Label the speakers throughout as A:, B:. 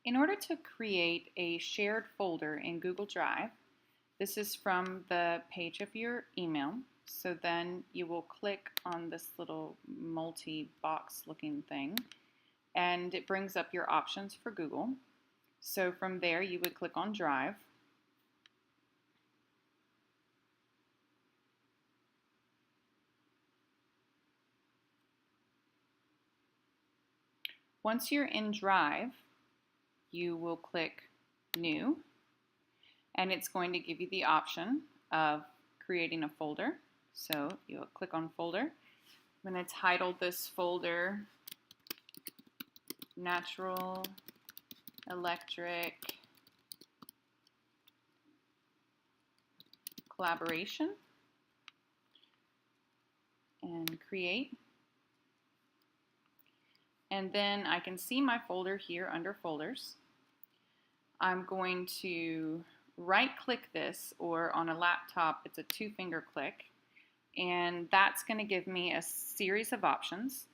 A: In order to create a shared folder in Google Drive, this is from the page of your email. So then you will click on this little multi-box looking thing and it brings up your options for Google. So from there you would click on Drive. Once you're in Drive, you will click New, and it's going to give you the option of creating a folder. So you'll click on Folder. I'm going to title this folder Natural Electric Collaboration and create. And then I can see my folder here under Folders. I'm going to right-click this, or on a laptop it's a two-finger click, and that's going to give me a series of options.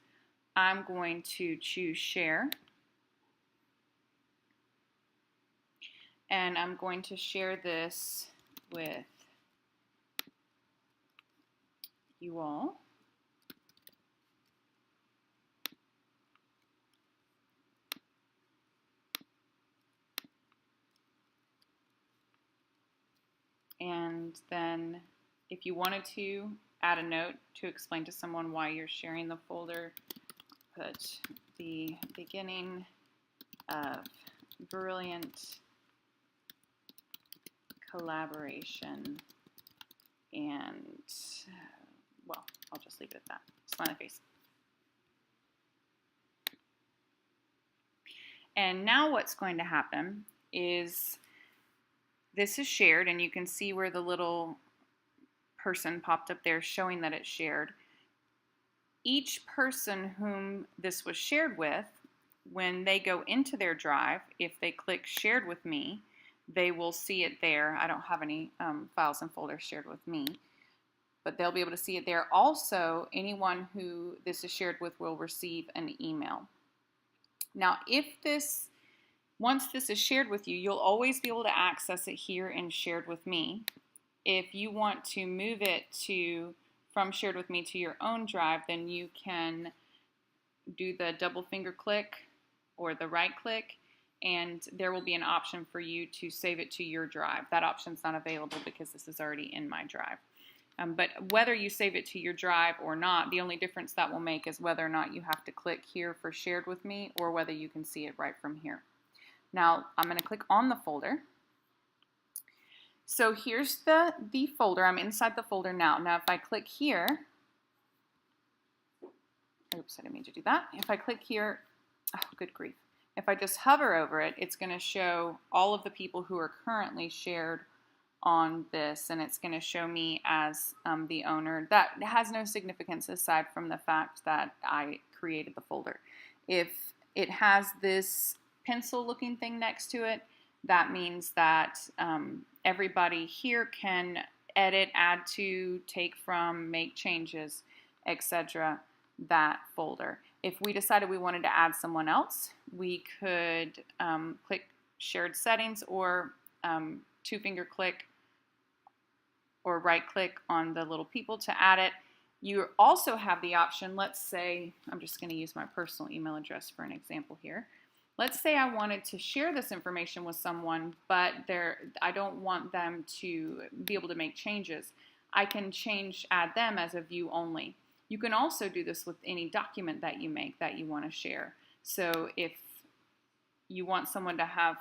A: I'm going to choose Share, and I'm going to share this with you all. And then if you wanted to add a note to explain to someone why you're sharing the folder, put the beginning of brilliant collaboration and, well, I'll just leave it at that. Smiley face. And now what's going to happen is this is shared, and you can see where the little person popped up there showing that it's shared. Each person whom this was shared with, when they go into their Drive, if they click Shared with Me, they will see it there. I don't have any files and folders shared with me, but they'll be able to see it there. Also, anyone who this is shared with will receive an email. Now, once this is shared with you, you'll always be able to access it here in Shared with Me. If you want to move it from Shared with Me to your own Drive, then you can do the double finger click or the right click, and there will be an option for you to save it to your Drive. That option's not available because this is already in my Drive. But whether you save it to your Drive or not, the only difference that will make is whether or not you have to click here for Shared with Me or whether you can see it right from here. Now I'm going to click on the folder. So here's the folder. I'm inside the folder now. Now if I click here, oops, I didn't mean to do that. If I click here, oh, good grief. If I just hover over it, it's going to show all of the people who are currently shared on this, and it's going to show me as the owner. That has no significance aside from the fact that I created the folder. If it has this pencil looking thing next to it, that means that everybody here can edit, add to, take from, make changes, etc. that folder. If we decided we wanted to add someone else, we could click Shared Settings or two-finger click or right-click on the little people to add it. You also have the option, let's say, I'm just going to use my personal email address for an example here. Let's say I wanted to share this information with someone, but I don't want them to be able to make changes. I can add them as a view only. You can also do this with any document that you make that you want to share. So if you want someone to have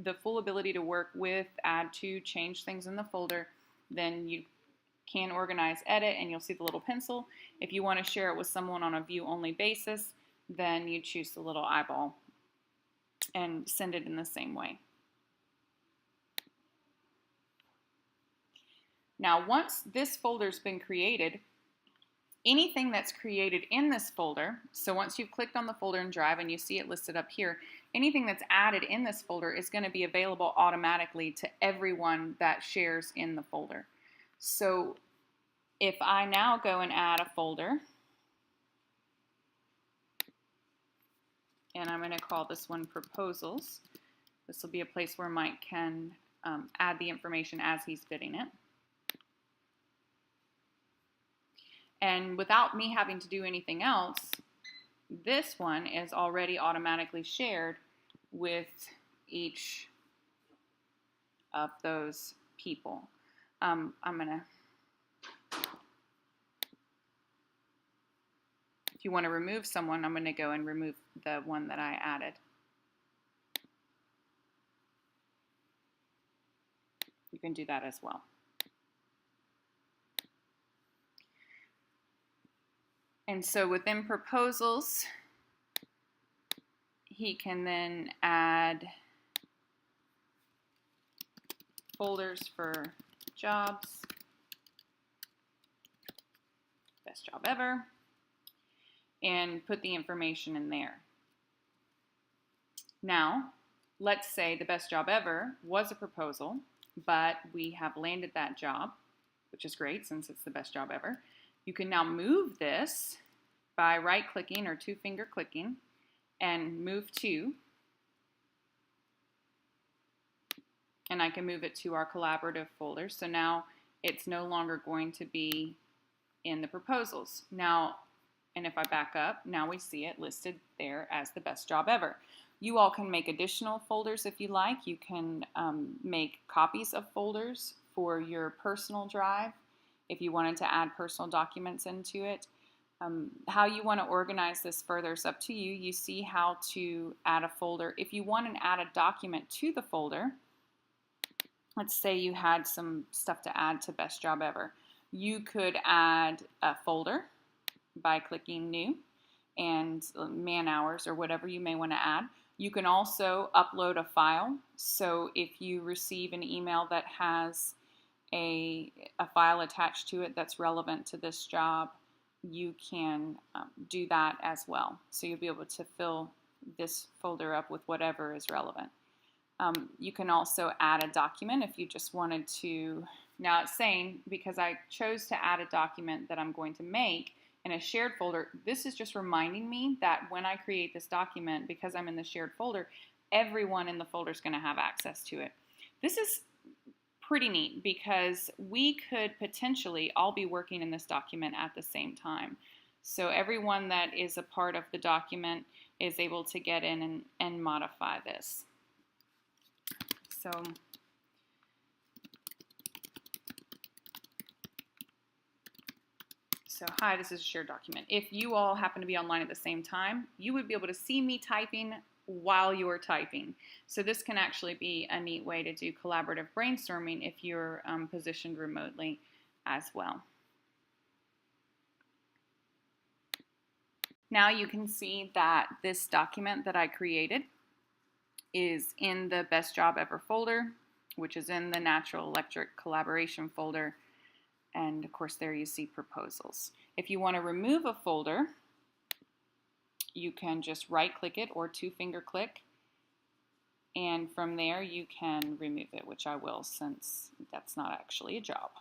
A: the full ability to work with, add to, change things in the folder, then you can organize, edit, and you'll see the little pencil. If you want to share it with someone on a view-only basis, then you choose the little eyeball and send it in the same way. Now, once this folder's been created, anything that's created in this folder, so once you've clicked on the folder in Drive and you see it listed up here, anything that's added in this folder is going to be available automatically to everyone that shares in the folder. So if I now go and add a folder, and I'm going to call this one Proposals, This will be a place where Mike can add the information as he's fitting it. And without me having to do anything else, this one is already automatically shared with each of those people. I'm gonna, if you want to remove someone, I'm gonna go and remove the one that I added. You can do that as well. And so within proposals, he can then add folders for jobs, best job ever, and put the information in there. Now, let's say the best job ever was a proposal, but we have landed that job, which is great since it's the best job ever. You can now move this by right-clicking or two-finger clicking and move to, and I can move it to our collaborative folder. So now it's no longer going to be in the proposals. Now, and if I back up, now we see it listed there as the best job ever. You all can make additional folders if you like. You can make copies of folders for your personal drive if you wanted to add personal documents into it. How you want to organize this further is up to you. You see how to add a folder. If you want to add a document to the folder, let's say you had some stuff to add to Best Job Ever. You could add a folder by clicking New and man hours or whatever you may want to add. You can also upload a file. So if you receive an email that has a file attached to it that's relevant to this job, you can do that as well. So you'll be able to fill this folder up with whatever is relevant. You can also add a document if you just wanted to. Now it's saying, because I chose to add a document that I'm going to make in a shared folder, this is just reminding me that when I create this document, because I'm in the shared folder, everyone in the folder is going to have access to it. This is pretty neat because we could potentially all be working in this document at the same time. So everyone that is a part of the document is able to get in and modify this. So hi, this is a shared document. If you all happen to be online at the same time, you would be able to see me typing while you're typing. So this can actually be a neat way to do collaborative brainstorming if you're positioned remotely as well. Now you can see that this document that I created is in the Best Job Ever folder, which is in the Natural Electric Collaboration folder. And of course there you see proposals. If you want to remove a folder, you can just right click it or two-finger click, and from there you can remove it, which I will since that's not actually a job.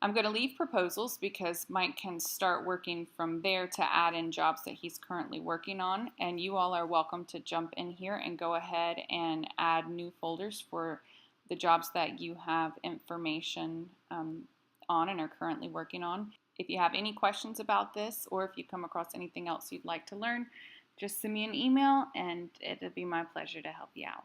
A: I'm going to leave proposals because Mike can start working from there to add in jobs that he's currently working on, and you all are welcome to jump in here and go ahead and add new folders for the jobs that you have information on and are currently working on. If you have any questions about this, or if you come across anything else you'd like to learn, just send me an email and it'll be my pleasure to help you out.